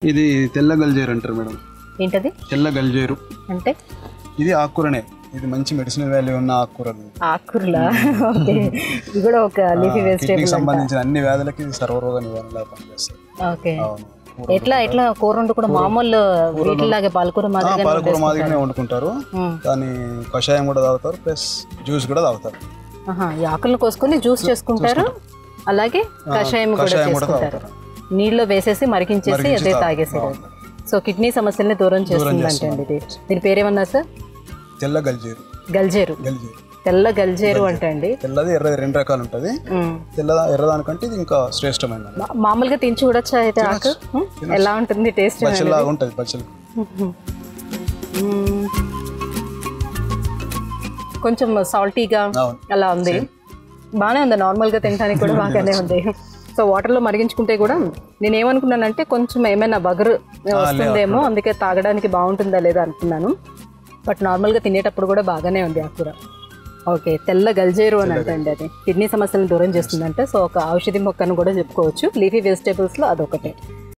ఇది తెల్ల గల్జేరు అంటారు మేడం. ఏంటది తెల్ల గల్జేరు అంటే? ఇది ఆకుకూరనే. ఇది మంచి మెడిసినల్ వాల్యూ ఉన్న ఆకుకూరలు. ఆకుకూరలా? ఓకే. ఇది కూడా ఒక లీఫీ వెజిటేబుల్ సంబంధించిన అన్ని వ్యాధులకి సర్వరోగ నివారణలా పనిచేస్తుంది. ఓకే. ఎట్లా కూర వండు కూడా మామూలు వీటిలాగే పాలకూర మాదిరిగానే వండుకుంటారు. దాని కషాయం కూడా తాగుతారు, ప్లస్ జ్యూస్ కూడా తాగుతారు. ఈ ఆకులను కోసుకొని జ్యూస్ చేసుకుంటారు, అలాగే కషాయం కూడా చేసుకుంటారు. నీళ్ళలో వేసేసి మరిగించేసి అదే తాగేసారు. సో కిడ్నీ సమస్యల్ని దూరం చేస్తుంది అంటే అండి ఇది. దీని పేరేమన్నా సార్? తెల్ల గల్జేరు. గల్జేరు. తెల్ల గల్జేరు అంటే అండి. తెల్లది ఎర్రది రెండు రకాలు ఉంటుంది. ఎర్రదానికంటే ఇది ఇంకా శ్రేష్టమైన. మామూలుగా తిని చూడొచ్చా అయితే ఆకు? ఎలా ఉంటుంది టేస్ట్? పచ్చలాగా ఉంటుంది. పచ్చలు కొంచెం సాల్టీగా అలా ఉంది. బాగానే ఉంది, నార్మల్గా తినడానికి కూడా బాగానే ఉంది. సో వాటర్లో మరిగించుకుంటే కూడా నేనేమనుకున్నానంటే కొంచెం ఏమైనా బగరు వస్తుందేమో, అందుకే తాగడానికి బాగుంటుందా లేదా అనుకున్నాను. బట్ నార్మల్గా తినేటప్పుడు కూడా బాగానే ఉంది ఆ కూర. ఓకే. తెల్ల గల్జేరు అని అంటండి, అది కిడ్నీ సమస్యలను దూరం చేస్తుందంటే. సో ఒక ఔషధి మొక్కను కూడా చెప్పుకోవచ్చు. లీఫీ వెజిటేబుల్స్లో అదొకటే.